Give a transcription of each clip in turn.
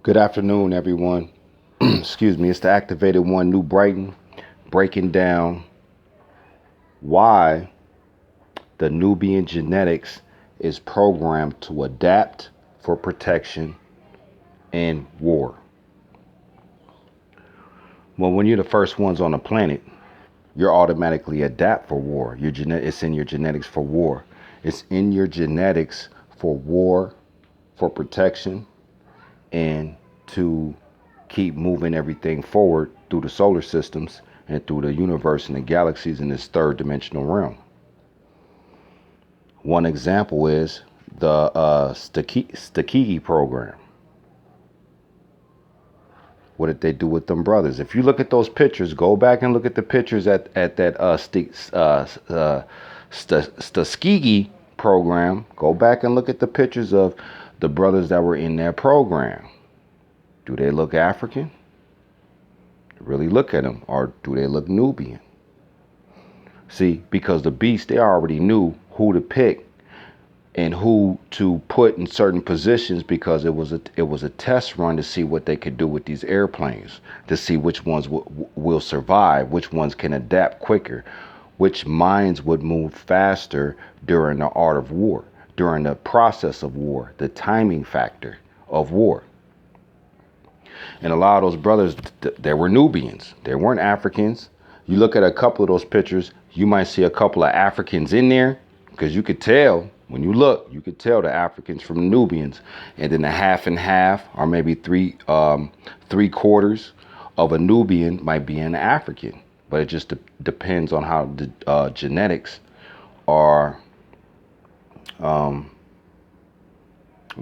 Good afternoon, everyone. Excuse me, it's the Activated One, New Brighton, breaking down why the Nubian genetics is programmed to adapt for protection and war. Well, when you're the first ones on the planet, you're automatically adapt for war. It's in your genetics for war. It's in your genetics for war, for protection, and to keep moving everything forward through the solar systems and through the universe and the galaxies in this third dimensional realm. One example is the Stakigi program. What did they do with them brothers? If you look at those pictures, go back and look at the pictures at that Tuskegee program. Go back and look at the pictures of the brothers that were in that program. Do they look African? Really look at them, or do they look Nubian? See, because the beast, they already knew who to pick and who to put in certain positions, because it was a test run to see what they could do with these airplanes, to see which ones will survive, which ones can adapt quicker, which minds would move faster during the art of war, during the process of war, the timing factor of war. And a lot of those brothers, they were Nubians. They weren't Africans. You look at a couple of those pictures, you might see a couple of Africans in there, because you could tell, when you look, you could tell the Africans from the Nubians. And then a half and half, or maybe three quarters of a Nubian might be an African. But it just depends on how the genetics are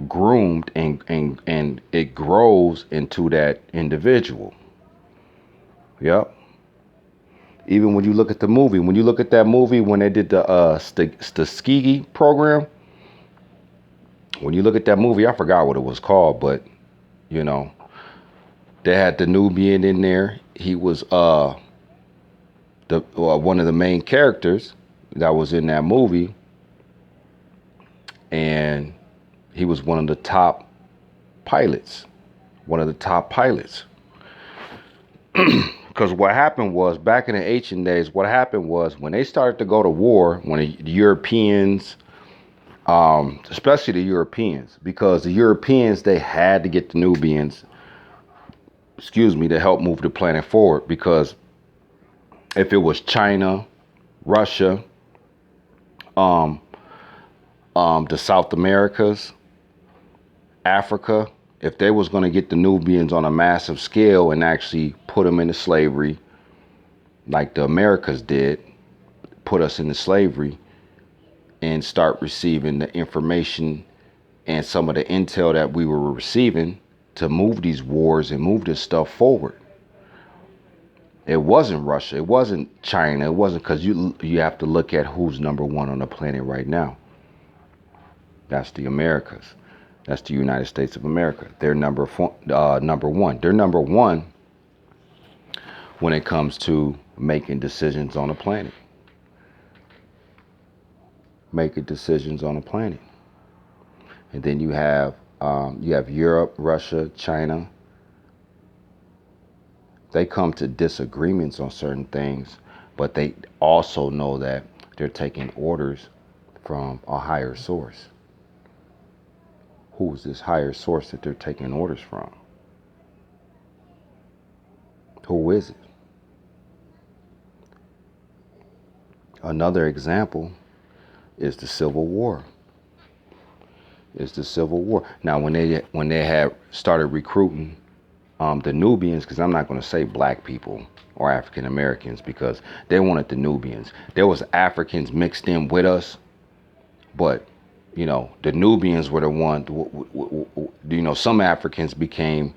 groomed, and it grows into that individual. Yep. Even when you look at the movie, when you look at that movie, when they did the Tuskegee program, when you look at that movie, I forgot what it was called, but you know, they had the Nubian in there. He was one of the main characters that was in that movie, and he was one of the top pilots, one of the top pilots. Because what happened was, back in the ancient days, what happened was, when they started to go to war, when the Europeans, especially the Europeans, because the Europeans, they had to get the Nubians, to help move the planet forward. Because if it was China, Russia, the South Americas, Africa, if they was going to get the Nubians on a massive scale and actually put them into slavery, like the Americas did, put us into slavery, and start receiving the information and some of the intel that we were receiving to move these wars and move this stuff forward. It wasn't Russia. It wasn't China. It wasn't, because you have to look at who's number one on the planet right now. That's the Americas. That's the United States of America. They're number one. They're number one when it comes to making decisions on the planet. Making decisions on the planet. And then you have Europe, Russia, China. They come to disagreements on certain things, but they also know that they're taking orders from a higher source. Who is this higher source that they're taking orders from? Who is it? Another example is the Civil War. Now, when they had started recruiting the Nubians, because I'm not going to say black people or African Americans, because they wanted the Nubians. There was Africans mixed in with us, but the Nubians were the one. Some Africans became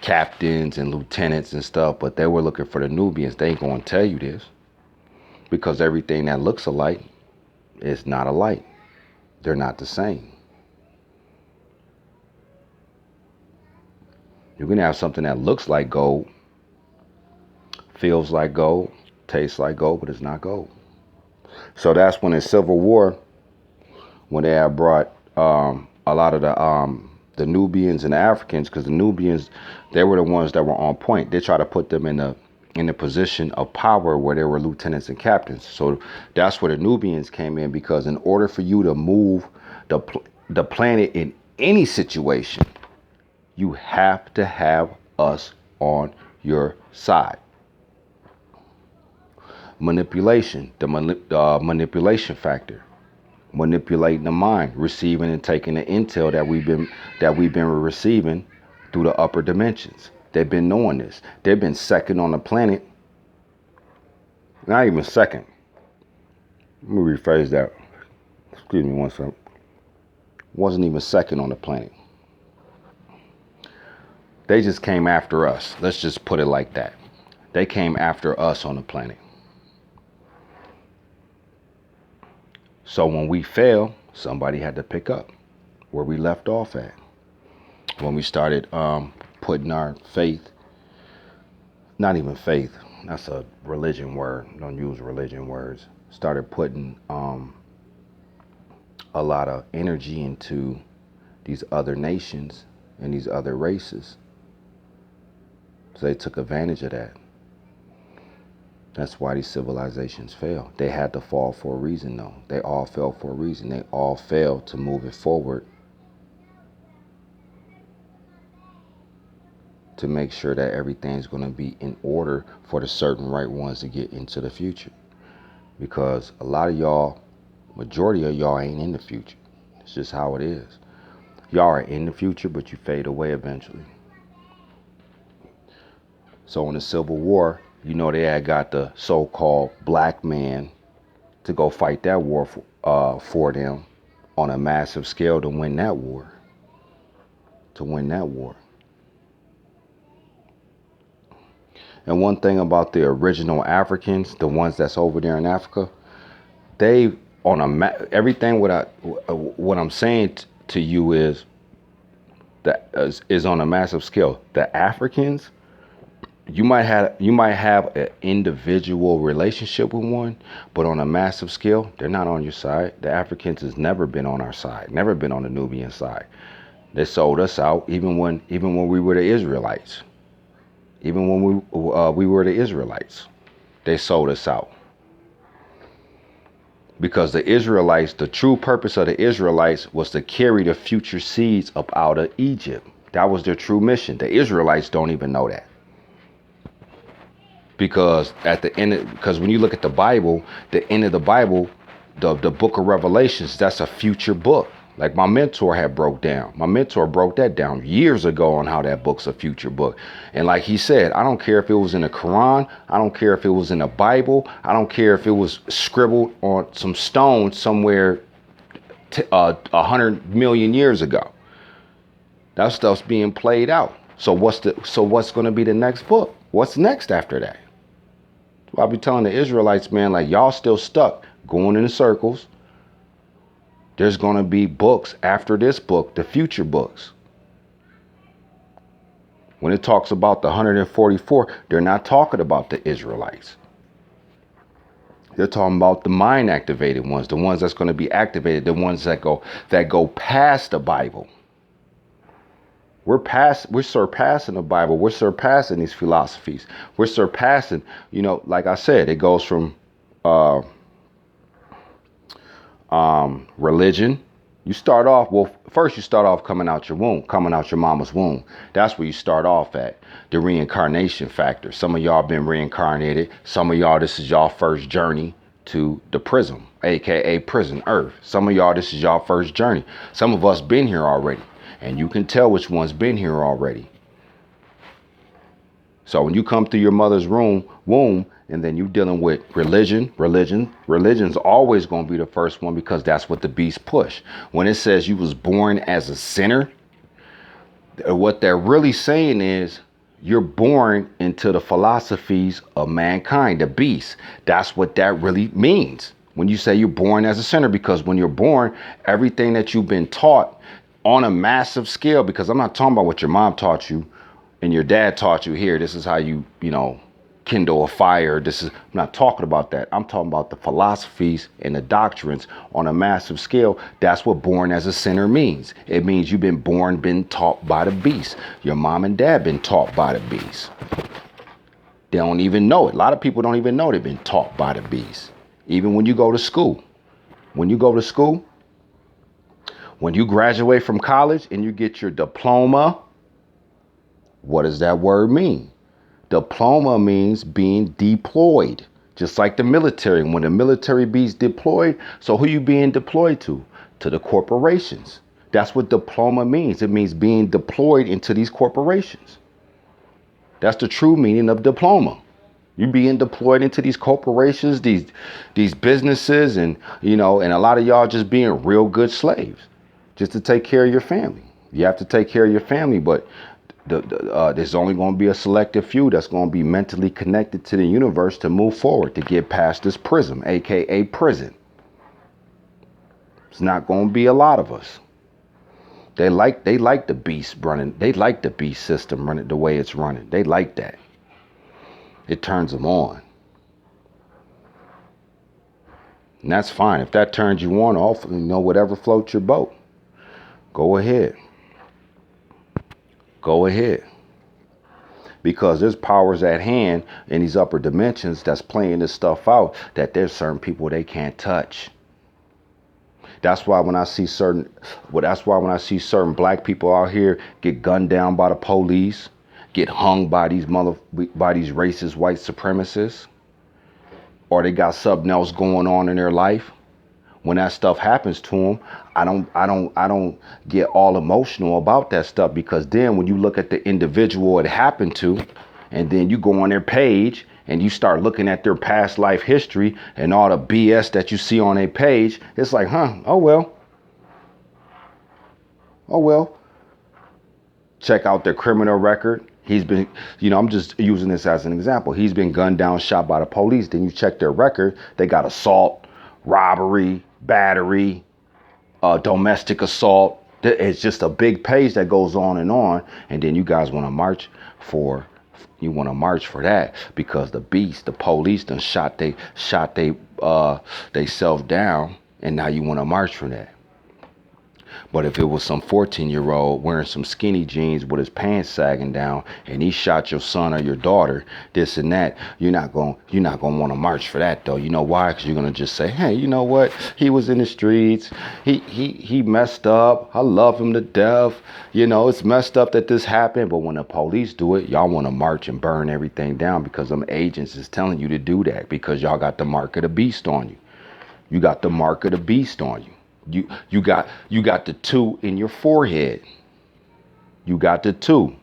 captains and lieutenants and stuff, but they were looking for the Nubians. They ain't going to tell you this, because everything that looks alike is not alike. They're not the same. You can have something that looks like gold, feels like gold, tastes like gold, but it's not gold. So that's when in Civil War, when they had brought a lot of the Nubians and the Africans, because the Nubians, they were the ones that were on point. They try to put them in a position of power where they were lieutenants and captains. So that's where the Nubians came in, because in order for you to move the planet in any situation, you have to have us on your side. Manipulation, the manipulation factor. Manipulating the mind, receiving and taking the intel that we've been receiving through the upper dimensions. They've been knowing this. They've been second on the planet. Not even second. Let me rephrase that. Excuse me one second. Wasn't even second on the planet. They just came after us. Let's just put it like that. They came after us on the planet. So when we fail, somebody had to pick up where we left off at. When we started putting our faith, not even faith, that's a religion word, don't use religion words, started putting a lot of energy into these other nations and these other races. So they took advantage of that. That's why these civilizations fail. They had to fall for a reason, though. They all fell for a reason. They all failed to move it forward to make sure that everything's going to be in order for the certain right ones to get into the future. Because a lot of y'all, majority of y'all ain't in the future. It's just how it is. Y'all are in the future, but you fade away eventually. So in the Civil War, you know, they had got the so-called black man to go fight that war for them on a massive scale to win that war. And one thing about the original Africans, the ones that's over there in Africa, they on everything what I'm saying to you is that is on a massive scale. The Africans, you might have an individual relationship with one, but on a massive scale, they're not on your side. The Africans has never been on our side, never been on the Nubian side. They sold us out, even when we were the Israelites. Even when we were the Israelites, they sold us out. Because the Israelites, the true purpose of the Israelites was to carry the future seeds up out of Egypt. That was their true mission. The Israelites don't even know that. Because at the end, because when you look at the Bible, the end of the Bible, the book of Revelations, that's a future book. Like my mentor broke that down years ago on how that book's a future book. And like he said, I don't care if it was in the Quran. I don't care if it was in the Bible. I don't care if it was scribbled on some stone somewhere 100 million years ago. That stuff's being played out. So what's going to be the next book? What's next after that? I'll be telling the Israelites, man, like y'all still stuck going in circles. There's going to be books after this book, the future books. When it talks about the 144, they're not talking about the Israelites. They're talking about the mind activated ones, the ones that's going to be activated, the ones that go past the Bible. We're surpassing the Bible. We're surpassing these philosophies. We're surpassing, like I said, it goes from religion. You start off coming out your womb, coming out your mama's womb. That's where you start off at. The reincarnation factor. Some of y'all been reincarnated. Some of y'all, this is y'all first journey to the prism, aka prison earth. Some of y'all, this is y'all first journey. Some of us been here already. And you can tell which one's been here already. So when you come through your mother's womb, and then you dealing with religion's always going to be the first one, because that's what the beast push. When it says you was born as a sinner, what they're really saying is you're born into the philosophies of mankind, the beast. That's what that really means when you say you're born as a sinner, because when you're born, everything that you've been taught on a massive scale, because I'm not talking about what your mom taught you and your dad taught you here. This is how you kindle a fire. I'm not talking about that. I'm talking about the philosophies and the doctrines on a massive scale. That's what born as a sinner means. It means you've been taught by the beast. Your mom and dad been taught by the beast. They don't even know it. A lot of people don't even know they've been taught by the beast. Even when you go to school. When you go to school, when you graduate from college and you get your diploma, what does that word mean? Diploma means being deployed, just like the military. When the military bees deployed, so who you being deployed to? To the corporations. That's what diploma means. It means being deployed into these corporations. That's the true meaning of diploma. You being deployed into these corporations, these businesses, and and a lot of y'all just being real good slaves, just to take care of your family. You have to take care of your family, but there's only going to be a selective few that's going to be mentally connected to the universe to move forward, to get past this prism, aka prison. It's not going to be a lot of us. They like the beast running. They like the beast system running the way it's running. They like that. It turns them on. And that's fine. If that turns you on, whatever floats your boat, go ahead. Go ahead. Because there's powers at hand in these upper dimensions that's playing this stuff out, that there's certain people they can't touch. That's why when I see certain black people out here get gunned down by the police, get hung by these racist white supremacists, or they got something else going on in their life. When that stuff happens to them, I don't get all emotional about that stuff, because then when you look at the individual it happened to, and then you go on their page and you start looking at their past life history and all the BS that you see on their page, it's like, oh well. Check out their criminal record. He's been, I'm just using this as an example. He's been gunned down, shot by the police. Then you check their record. They got assault, robbery, battery, domestic assault. It's just a big page that goes on. And then you guys want to march for that, because the beast, the police done shot they self down, and now you want to march for that. But if it was some 14-year-old wearing some skinny jeans with his pants sagging down, and he shot your son or your daughter, this and that, you're not going to want to march for that, though. You know why? Because you're going to just say, hey, you know what? He was in the streets. He messed up. I love him to death. It's messed up that this happened. But when the police do it, y'all want to march and burn everything down, because them agents is telling you to do that, because y'all got the mark of the beast on you. You got the mark of the beast on you. You got the 2 in your forehead. You got the 2.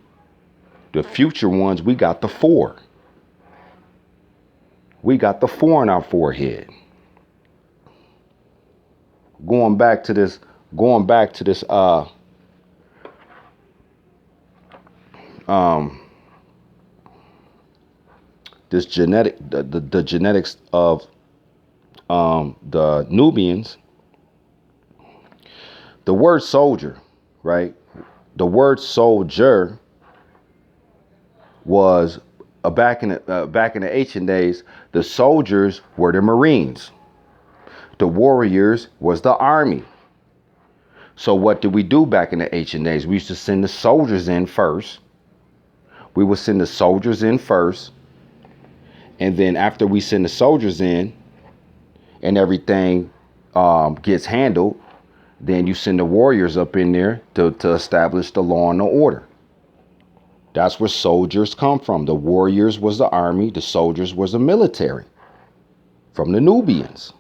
The future ones, we got the 4. We got the 4 in our forehead. Going back to this this the genetics of the Nubians. The word soldier, right? The word soldier was back in the ancient days. The soldiers were the Marines. The warriors was the army. So what did we do back in the ancient days? We used to send the soldiers in first. We would send the soldiers in first, and then after we send the soldiers in, and everything gets handled, then you send the warriors up in there to establish the law and the order. That's where soldiers come from. The warriors was the army. The soldiers was the military from the Nubians.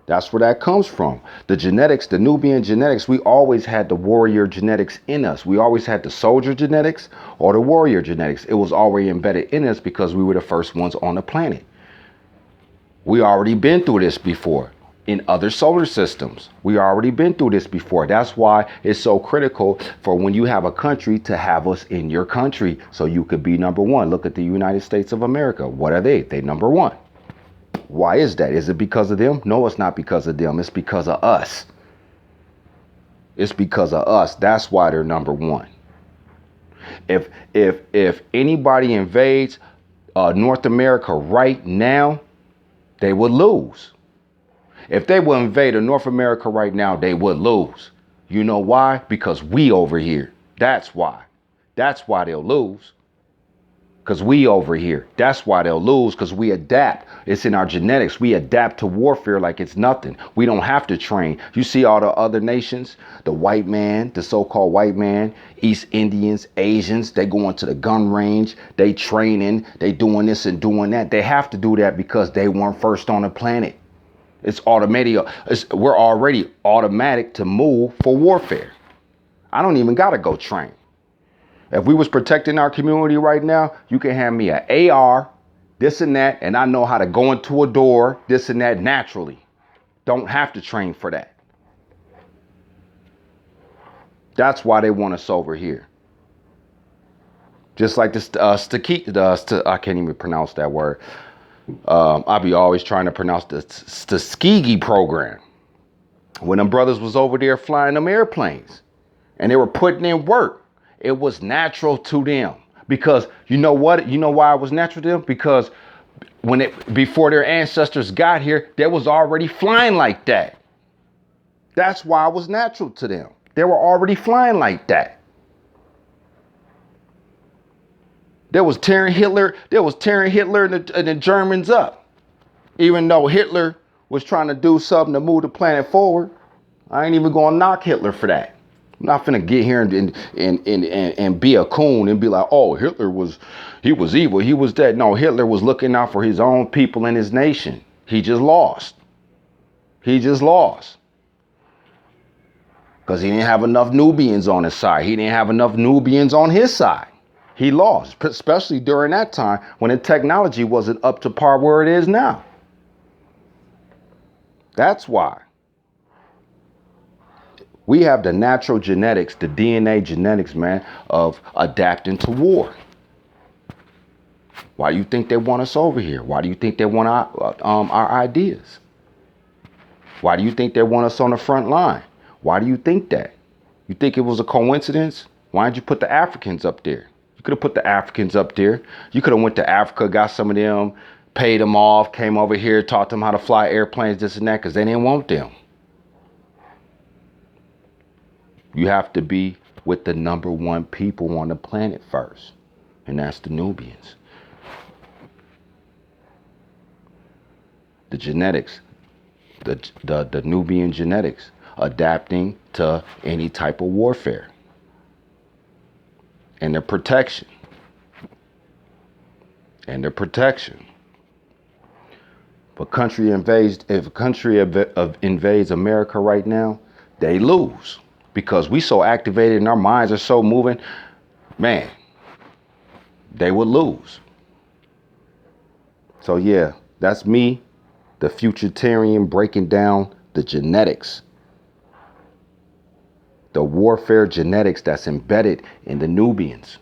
That's where that comes from. The genetics, the Nubian genetics, we always had the warrior genetics in us. We always had the soldier genetics or the warrior genetics. It was already embedded in us because we were the first ones on the planet. We already been through this before. In other solar systems, we already been through this before. That's why it's so critical for when you have a country to have us in your country, so you could be number one. Look at the United States of America. What are they? They number one. Why is that? Is it because of them? No, it's not because of them. It's because of us. It's because of us. That's why they're number one. If anybody invades North America right now, they would lose. If they would invade North America right now, they would lose. You know why? Because we over here. That's why. That's why they'll lose. Because we over here. That's why they'll lose, because we adapt. It's in our genetics. We adapt to warfare like it's nothing. We don't have to train. You see all the other nations, the white man, the so-called white man, East Indians, Asians, they go into the gun range, they training, they doing this and doing that. They have to do that because they weren't first on the planet. It's automatic. We're already automatic to move for warfare. I don't even got to go train. If we was protecting our community right now, you can hand me an AR, this and that, and I know how to go into a door, this and that naturally. Don't have to train for that. That's why they want us over here. Just like this, I can't even pronounce that word. I be always trying to pronounce the Tuskegee program. When them brothers was over there flying them airplanes and they were putting in work, it was natural to them. Because you know what? You know why it was natural to them? Because before their ancestors got here, they was already flying like that. That's why it was natural to them. They were already flying like that. There was tearing Hitler and the Germans up. Even though Hitler was trying to do something to move the planet forward, I ain't even gonna knock Hitler for that. I'm not finna get here and be a coon and be like, oh, Hitler was evil. He was that. No, Hitler was looking out for his own people and his nation. He just lost. Because he didn't have enough Nubians on his side. He didn't have enough Nubians on his side. He lost, especially during that time when the technology wasn't up to par where it is now. That's why. We have the natural genetics, the DNA genetics, man, of adapting to war. Why do you think they want us over here? Why do you think they want our ideas? Why do you think they want us on the front line? Why do you think that? You think it was a coincidence? Why didn't you put the Africans up there? You could have put the Africans up there. You could have went to Africa, got some of them, paid them off, came over here, taught them how to fly airplanes, this and that, because they didn't want them. You have to be with the number one people on the planet first, and that's the Nubians. The genetics, the Nubian genetics, adapting to any type of warfare. And their protection. If a country invades America right now, they lose. Because we so activated and our minds are so moving, man, they would lose. So yeah, that's me, the Futuritarian, breaking down the genetics. The warfare genetics that's embedded in the Nubians.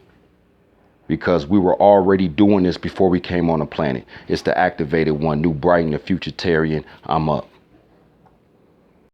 Because we were already doing this before we came on the planet. It's the activated one, New Brighton, the Futuritarian. I'm up.